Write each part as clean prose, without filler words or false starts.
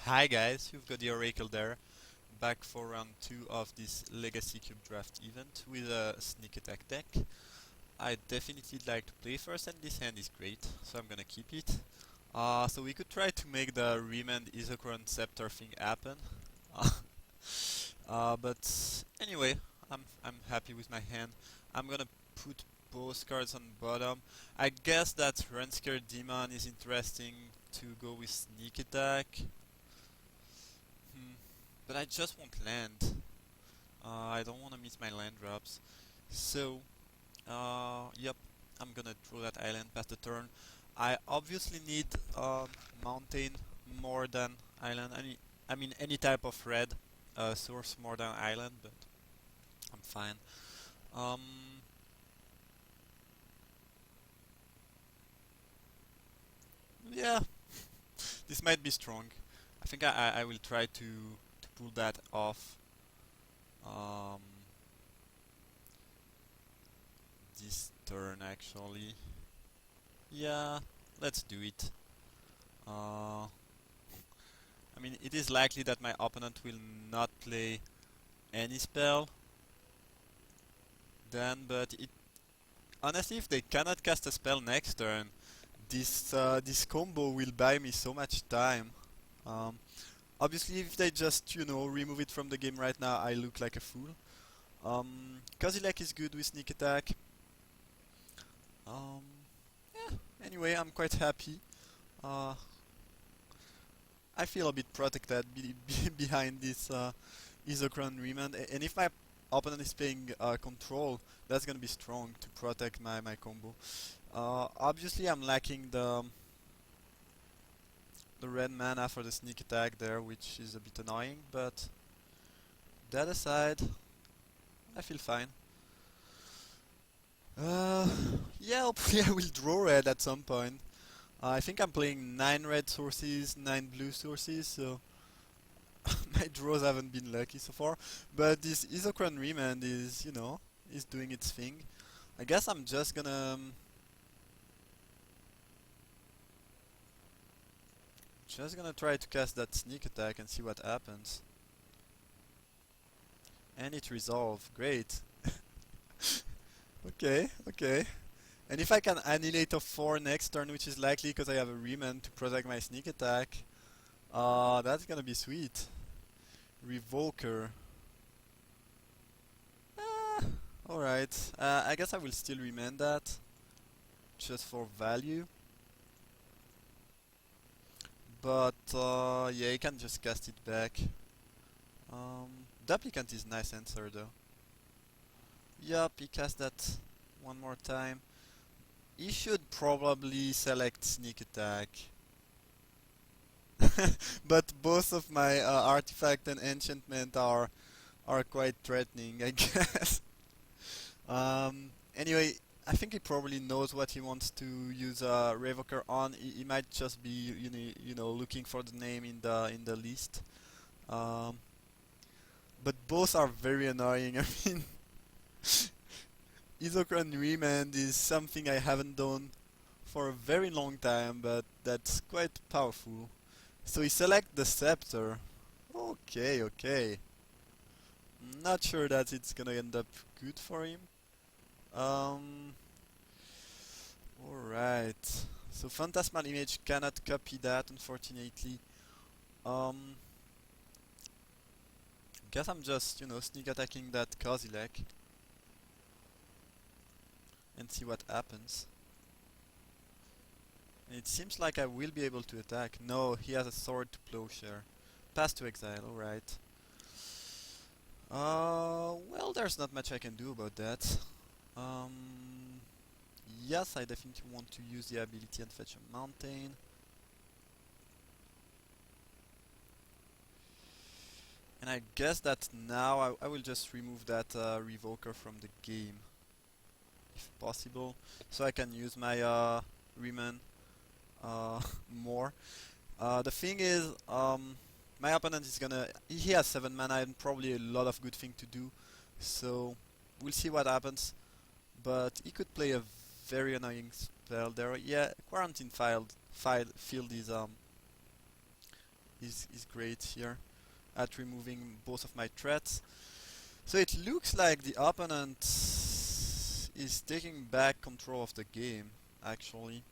Hi guys, you've got the Oracle there, back for round 2 of this Legacy Cube Draft event with a sneak attack deck. I definitely like to play first and this hand is great, so I'm gonna keep it. So we could try to make the Remand Isochron Scepter thing happen. But anyway, I'm happy with my hand. I'm gonna put both cards on bottom. I guess that Runscare Demon is interesting to go with sneak attack. Hmm. But I just want land. I don't want to miss my land drops. So, yep, I'm gonna draw that island past the turn. I obviously need mountain more than island. I mean any type of red source more than island, but I'm fine. Um, yeah, this might be strong. I think I will try to pull that off. Um, this turn actually. Yeah, let's do it. Uh, I mean, it is likely that my opponent will not play any spell then, but it honestly, if they cannot cast a spell next turn, this combo will buy me so much time. Um, Obviously, if they just remove it from the game right now, I look like a fool. Kozilek is good with sneak attack. Um, yeah. Anyway, I'm quite happy. Uh, I feel a bit protected behind this Isochron Remand, and if my opponent is playing control, that's gonna be strong to protect my combo. Obviously, I'm lacking the red mana for the sneak attack there, which is a bit annoying, but that aside, I feel fine. Uh, yeah, hopefully I will draw red at some point. I think I'm playing 9 red sources, 9 blue sources, so my draws haven't been lucky so far. But this Isochron Remand is doing its thing. I guess I'm just gonna try to cast that sneak attack and see what happens. And it resolve. Great. Okay, okay. And if I can annihilate a 4 next turn, which is likely because I have a Remand to protect my sneak attack, that's gonna be sweet. Revoker. Ah, alright. I guess I will still remand that, just for value. But yeah, you can just cast it back. Duplicant is nice answer though. Yup, he cast that one more time. He should probably select sneak attack. But both of my artifact and enchantment are quite threatening, I guess. Anyway, I think he probably knows what he wants to use Revoker on. He might just be looking for the name in the list. Um, but both are very annoying. I mean, Isochron Remand is something I haven't done for a very long time, but that's quite powerful. So he select the Scepter. Okay, okay. Not sure that it's gonna end up good for him. Um, Alright. So Phantasmal Image cannot copy that, unfortunately. Um, guess I'm just, sneak attacking that Kozilek and see what happens. And it seems like I will be able to attack. No, he has a sword to plowshare. Pass to exile, alright. Well, there's not much I can do about that. Yes, I definitely want to use the ability and fetch a mountain. And I guess that now I will just remove that Revoker from the game, if possible, so I can use my Riemann more. The thing is, my opponent is gonna... He has 7 mana and probably a lot of good thing to do, so we'll see what happens. But he could play a very annoying spell there. Yeah, Quarantine Field is is great here at removing both of my threats. So it looks like the opponent is taking back control of the game, actually.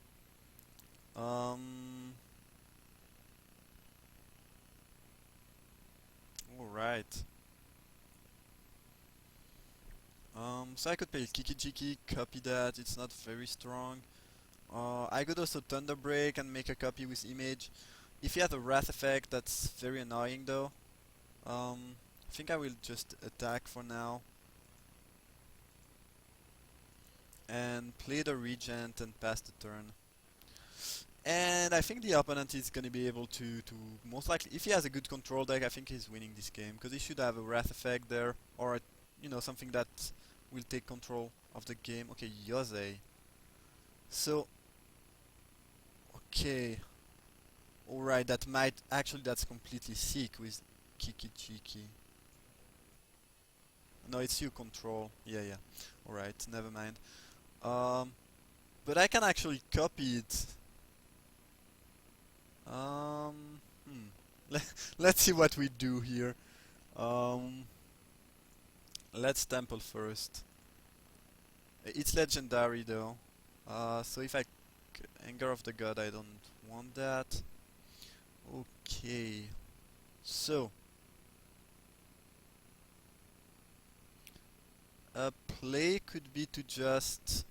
Alright. So I could play Kiki Jiki, copy that, it's not very strong. I could also Thunder Break and make a copy with image. If he has a Wrath effect, that's very annoying though. I think I will just attack for now. And play the Regent and pass the turn. And I think the opponent is gonna be able to most likely, if he has a good control deck, I think he's winning this game. Because he should have a Wrath effect there, or you know, something that will take control of the game. Okay, Yosei. So, okay. Alright, that might, actually that's completely sick with Kiki Chiki. No, it's you control. Yeah, yeah. Alright, never mind. But I can actually copy it. Let's see what we do here. Let's Temple first. It's legendary though. So if I Anger of the God, I don't want that. Okay. So a play could be to just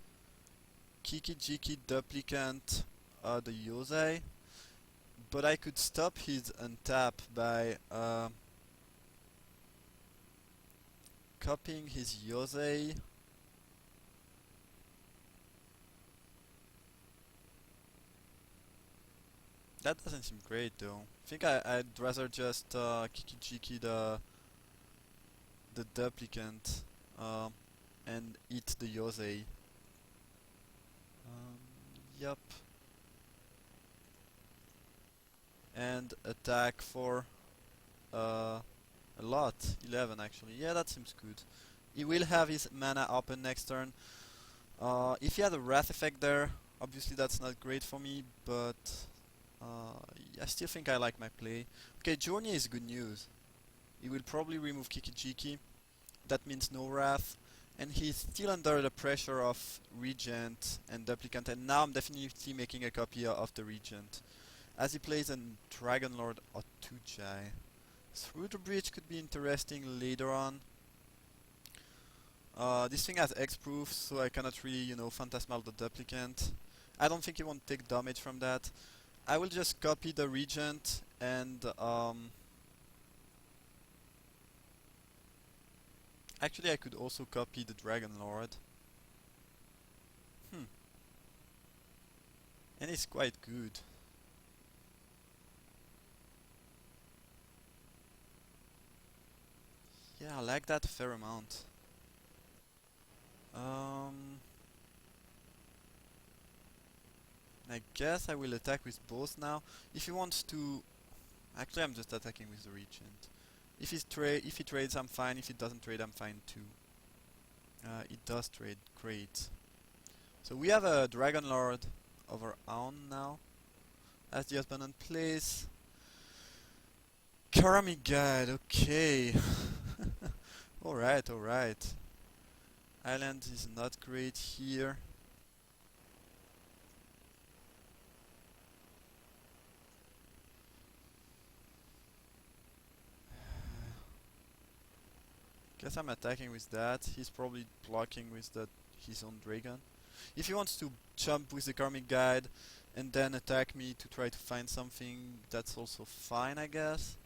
Kiki Jiki duplicate the Yosei, but I could stop his untap by copying his Yosei. That doesn't seem great though. I think I'd rather just Kiki Jiki the duplicant and eat the Yosei. Yup. And attack for a lot. 11 actually. Yeah, that seems good. He will have his mana open next turn. If he had a Wrath effect there, obviously that's not great for me, but I still think I like my play. Okay, Journey is good news. He will probably remove Kiki Jiki. That means no Wrath. And he's still under the pressure of Regent and Duplicant, and now I'm definitely making a copy of the Regent. As he plays a Dragonlord Otujai. Through the Bridge could be interesting later on. This thing has X-proof, so I cannot really, you know, Phantasmal the Duplicant. I don't think he won't take damage from that. I will just copy the Regent and actually I could also copy the Dragonlord. And it's quite good. Yeah, I like that a fair amount. I guess I will attack with both now. If he wants to... Actually, I'm just attacking with the Regent. If he trades, I'm fine. If he doesn't trade, I'm fine too. It does trade. Great. So we have a Dragonlord of our own now. As the opponent plays... Karamic Guide, okay. Alright, alright. Island is not great here. Guess I'm attacking with that. He's probably blocking with his own dragon. If he wants to jump with the Karmic Guide and then attack me to try to find something, that's also fine, I guess.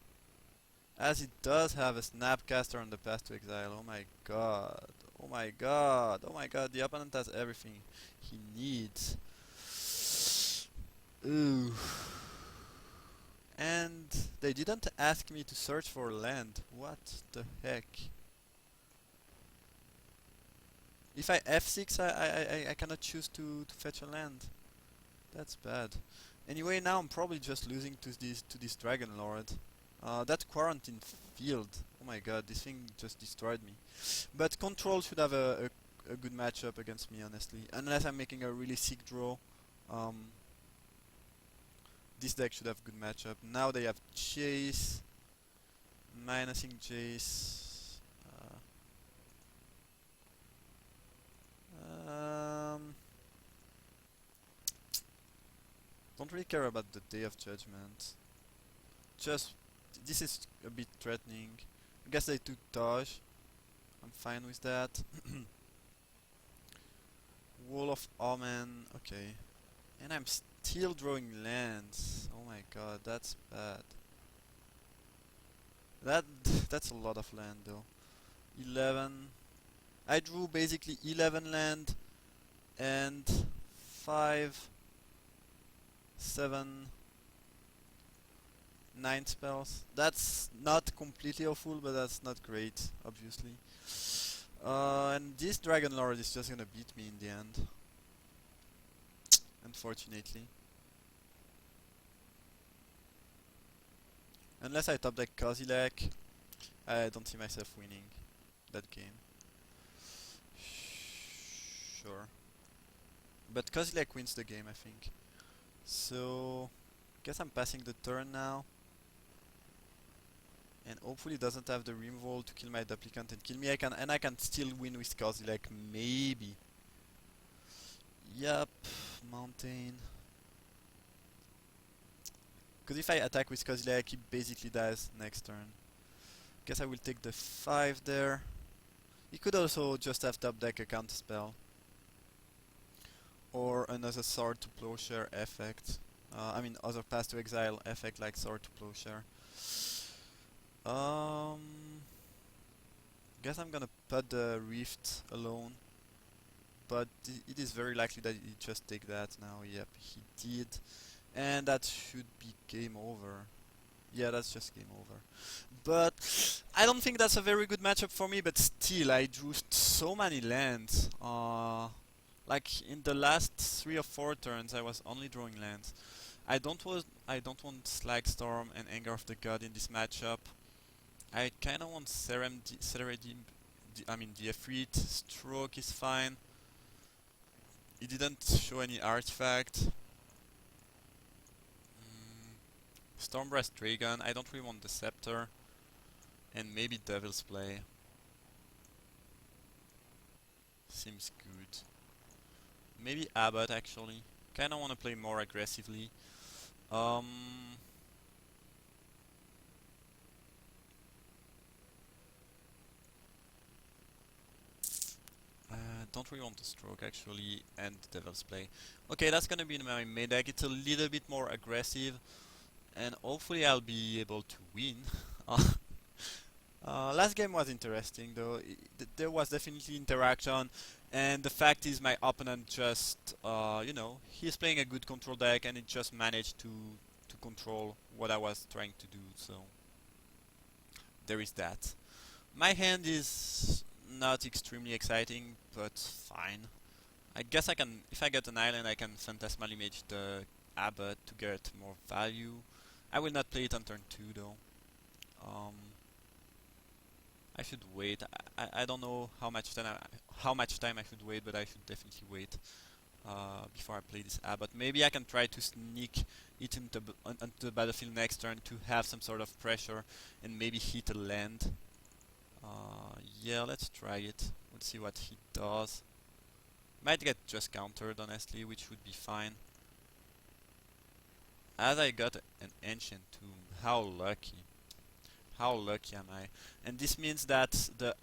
As he does have a Snapcaster on the path to exile. Oh my god. Oh my god. Oh my god. The opponent has everything he needs. Ooh. And they didn't ask me to search for land. What the heck? If I F6, I cannot choose to fetch a land. That's bad. Anyway, now I'm probably just losing to this Dragonlord. That Quarantine Field. Oh my god, this thing just destroyed me. But Control should have a good matchup against me, honestly. Unless I'm making a really sick draw. This deck should have good matchup. Now they have Chase, minusing Jace. Um, don't really care about the Day of Judgment. Just this is a bit threatening. I guess they took Dodge. I'm fine with that. Wall of Omen. Okay. And I'm still drawing lands. Oh my god, that's bad. That that's a lot of land though. 11. I drew basically 11 land and 5, 7, 9 spells. That's not completely awful, but that's not great, obviously. And this Dragonlord is just gonna beat me in the end. Unfortunately. Unless I top deck Kozilek, I don't see myself winning that game. Sure. But Kozilek wins the game, I think. So, guess I'm passing the turn now. And hopefully it doesn't have the removal to kill my duplicant and kill me. I can still win with Kozilek, maybe. Yup, mountain. Because if I attack with Kozilek, he basically dies next turn. Guess I will take the 5 there. He could also just have top deck a counter spell. Or another Sword to Plowshare effect. I mean other Path to Exile effect like Sword to Plowshare. Guess I'm gonna put the Rift alone. But it is very likely that he just take that now. Yep, he did. And that should be game over. Yeah, that's just game over. But I don't think that's a very good matchup for me, but still, I drew so many lands. Like in the last 3 or 4 turns, I was only drawing lands. I don't want Slag Storm and Anger of the God in this matchup. I kinda want Ceredim, I mean Efreet. Stroke is fine. It didn't show any artifact. Stormbreast Dragon, I don't really want the Scepter. And maybe Devil's Play. Seems good. Maybe Abbot actually. Kinda wanna play more aggressively. Don't really want the Stroke actually, and Devil's Play. Okay, that's gonna be my main deck. It's a little bit more aggressive, and hopefully I'll be able to win. Last game was interesting though. There was definitely interaction, and the fact is my opponent just, you know, he's playing a good control deck, and it just managed to control what I was trying to do. So there is that. My hand is not extremely exciting, but fine. I guess I can, if I get an island, I can Phantasmal Image the Abbot to get more value. I will not play it on turn 2 though. I should wait. I don't know how much time I should wait, but I should definitely wait before I play this Abbot. Maybe I can try to sneak it into the battlefield next turn to have some sort of pressure and maybe hit a land. Yeah, let's try it. We'll see what he does. Might get just countered, honestly, which would be fine. As I got an Ancient Tomb. How lucky. How lucky am I? And this means that the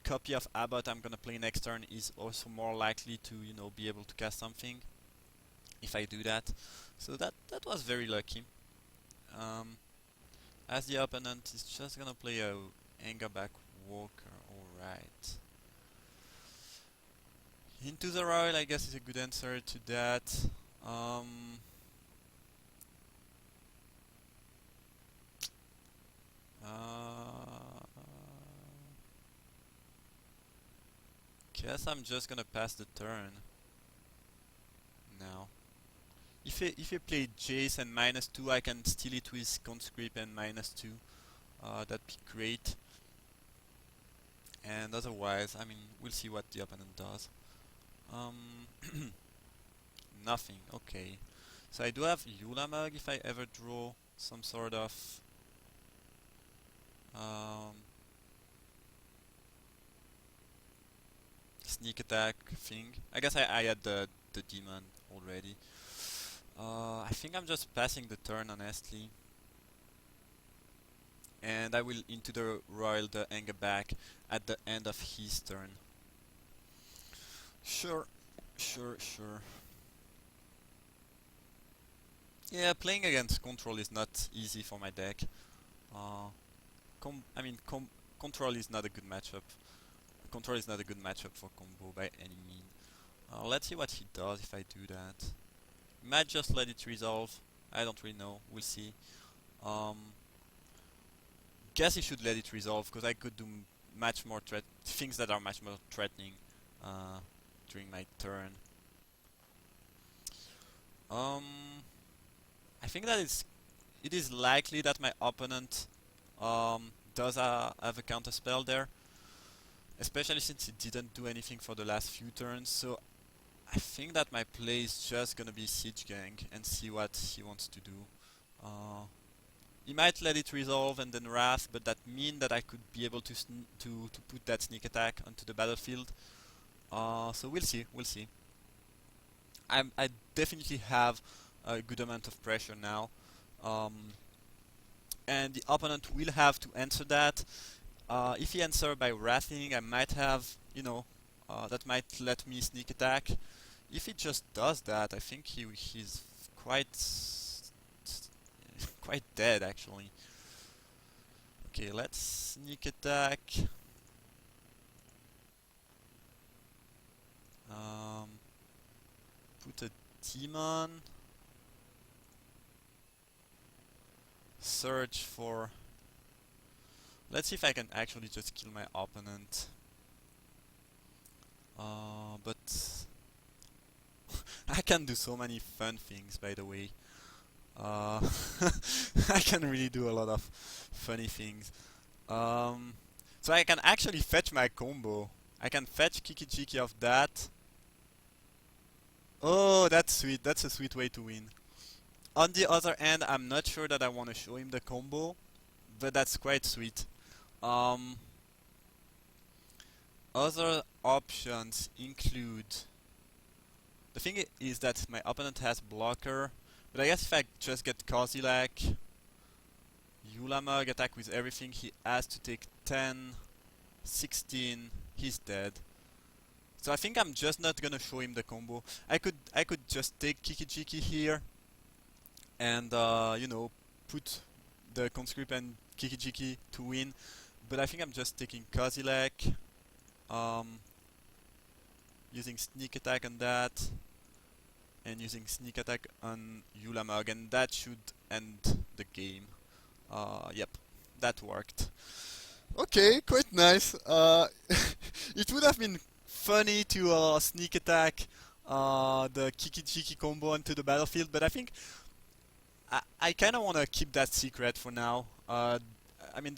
copy of Abbot I'm gonna play next turn is also more likely to, you know, be able to cast something if I do that. So that was very lucky. As the opponent is just gonna play a Angerback Walker, alright. Into the Royal, I guess, is a good answer to that. Guess I'm just gonna pass the turn now. If I play Jace and -2, I can steal it with Conscript and -2. That'd be great. And otherwise, I mean, we'll see what the opponent does. Nothing. Okay. So I do have Yulamug if I ever draw some sort of um, sneak attack thing. I guess I had the demon already. I think I'm just passing the turn honestly. And I will into the royal the anger back at the end of his turn. Sure. Yeah, playing against control is not easy for my deck. Uh, I mean, control is not a good matchup. Control is not a good matchup for combo by any means. Let's see what he does if I do that. Might just let it resolve. I don't really know. We'll see. Um, guess he should let it resolve because I could do much more things that are much more threatening during my turn. I think that it is likely that my opponent does have a counter spell there, especially since he didn't do anything for the last few turns. So I think that my play is just gonna be Siege Gang and see what he wants to do. He might let it resolve and then Wrath, but that means that I could be able to put that sneak attack onto the battlefield. So we'll see. I definitely have a good amount of pressure now, and the opponent will have to answer that. If he answers by wrathing, I might have, that might let me sneak attack. If he just does that, I think he's quite quite dead actually. Okay, let's sneak attack. Put a demon. Search for. Let's see if I can actually just kill my opponent. But I can do so many fun things, by the way. I can really do a lot of funny things. So I can actually fetch my combo. I can fetch Kiki Jiki of that. Oh, that's sweet. That's a sweet way to win. On the other hand, I'm not sure that I want to show him the combo, but that's quite sweet. Other options include. The thing is that my opponent has blocker, but I guess if I just get Kozilek, Yulamug attack with everything, he has to take 10, 16, he's dead. So I think I'm just not gonna show him the combo. I could just take Kiki-Jiki here and put the conscript and Kiki-Jiki to win. But I think I'm just taking Kozilek, using sneak attack on that, and using sneak attack on Yulamug, and that should end the game. Yep, that worked. Okay, quite nice. It would have been funny to sneak attack the Kiki-Jiki combo onto the battlefield, but I think I kind of want to keep that secret for now. I mean,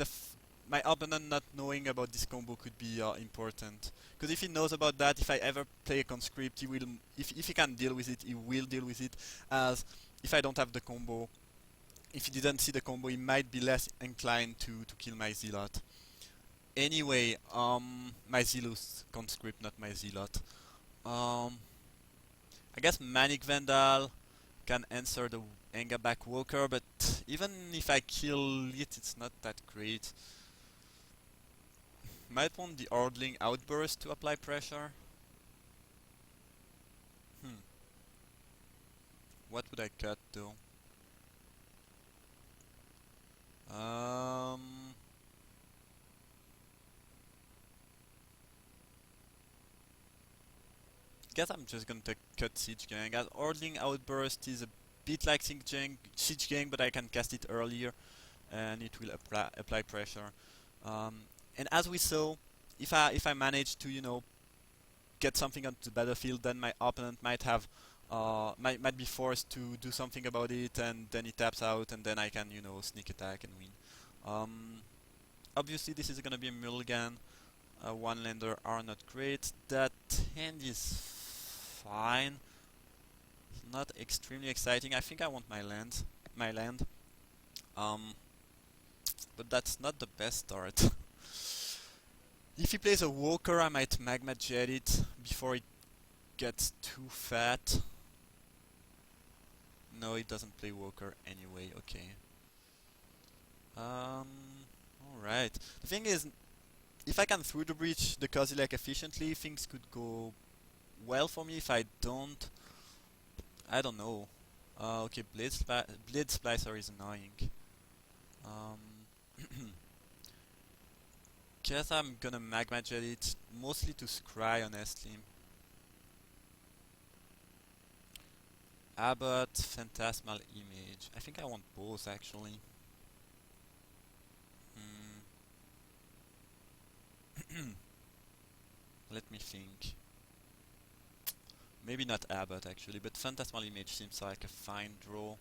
my opponent not knowing about this combo could be important. Because if he knows about that, if I ever play a conscript, he will. If he can deal with it, he will deal with it. As if I don't have the combo, if he didn't see the combo, he might be less inclined to kill my Zealot. Anyway, my Zealous conscript, not my Zealot. I guess Manic Vandal can answer the Anger Back Walker, but even if I kill it, it's not that great. Might want the Ordling Outburst to apply pressure. What would I cut though? Guess I'm just gonna cut Siege Gang, as Ordling Outburst is a bit like Siege Gang, but I can cast it earlier and it will apply pressure. And as we saw, if I manage to get something onto the battlefield, then my opponent might have might be forced to do something about it, and then he taps out, and then I can sneak attack and win. Obviously, this is gonna be a mulligan. One lander are not great. That hand is fine. not extremely exciting. I think I want my land. Um, but that's not the best start. If he plays a walker, I might magma jet it before it gets too fat. No, it doesn't play walker anyway. Okay. Alright. The thing is, if I can through the breach the Kozilek efficiently, things could go well for me. If I don't, I don't know. Okay, Blade Splicer is annoying. Um, Guess I'm gonna magma jet it, mostly to scry, honestly. Abbott, Phantasmal Image. I think I want both, actually. Hmm. Let me think. Maybe not Abbott, actually, but Phantasmal Image seems like a fine draw.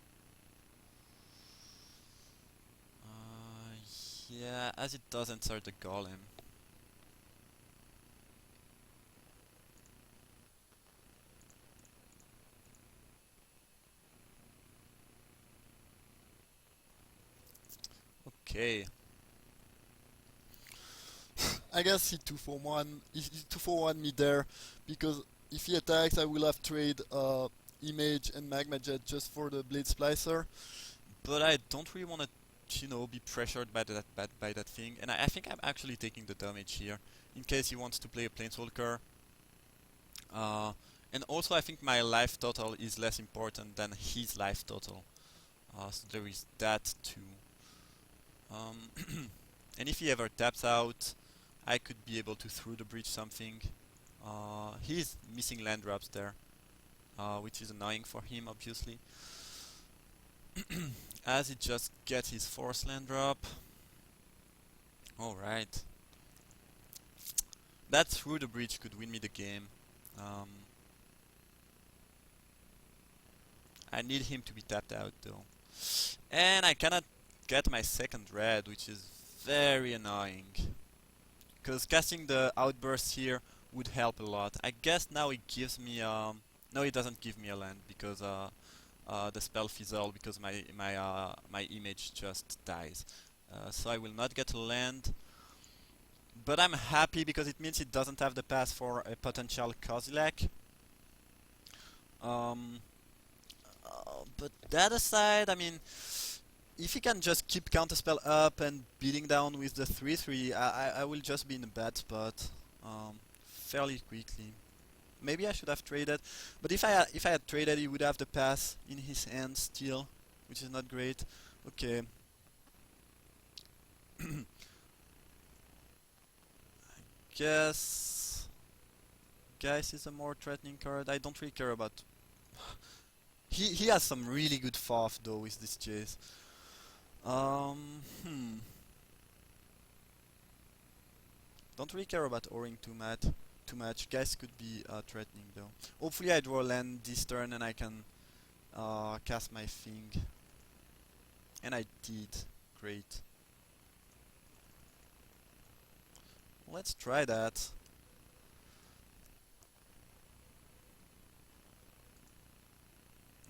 Yeah, as it does insert the Golem. Okay. I guess he 2 for 1. He 2 for 1 me there, because if he attacks, I will have trade Image and Magma Jet just for the Blade Splicer. But I don't really want to, be pressured by that thing. And I think I'm actually taking the damage here, in case he wants to play a Planeswalker. And also, I think my life total is less important than his life total. So there is that too. And if he ever taps out, I could be able to through the breach something. He's missing land drops there, which is annoying for him, obviously. As he just gets his force land drop. Alright. That through the breach could win me the game. I need him to be tapped out though. And I cannot get my second red, which is very annoying. Because casting the outburst here would help a lot. I guess now it gives me no, it doesn't give me a land because the spell fizzle because my image just dies. So I will not get a land. But I'm happy because it means it doesn't have the pass for a potential Kozilek. But that aside, I mean, if he can just keep counterspell up and beating down with the 3/3, I will just be in a bad spot fairly quickly. Maybe I should have traded, but if I had traded, he would have the pass in his hand still, which is not great. Okay. Guess Geist is a more threatening card. I don't really care about. He has some really good FOF though with this chase. Hmm. Don't really care about O-ring too much. Guys could be threatening though. Hopefully I draw a land this turn and I can cast my thing. And I did. Great. Let's try that.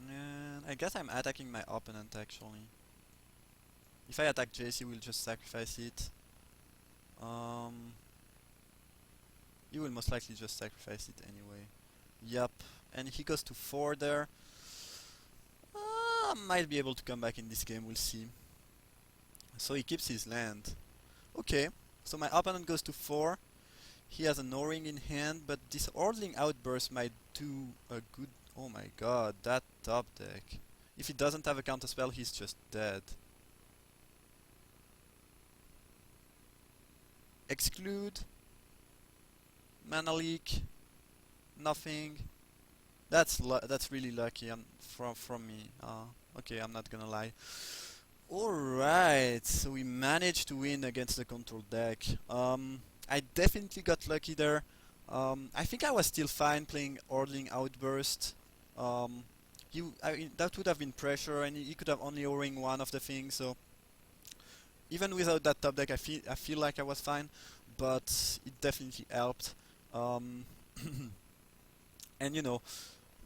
And I guess I'm attacking my opponent actually. If I attack JC, we'll just sacrifice it. He will most likely just sacrifice it anyway. Yup. And he goes to 4 there. Might be able to come back in this game, we'll see. So he keeps his land. Okay. So my opponent goes to 4. He has an O-ring in hand, but this Ordling Outburst might do a good... Oh my god, that top deck. If he doesn't have a counterspell, he's just dead. Exclude. Mana leak. Nothing. That's really lucky from me. Okay, I'm not gonna lie. Alright, so we managed to win against the control deck. I definitely got lucky there. I think I was still fine playing Ordling Outburst. I mean, that would have been pressure, and he could have only O-ring one of the things. So even without that top deck, I feel like I was fine, but it definitely helped. And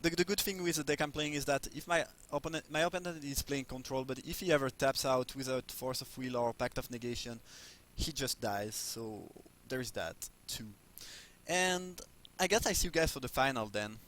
the good thing with the deck I'm playing is that if my opponent is playing control, but if he ever taps out without Force of Will or Pact of Negation, he just dies. So there's that too. And I guess I see you guys for the final then.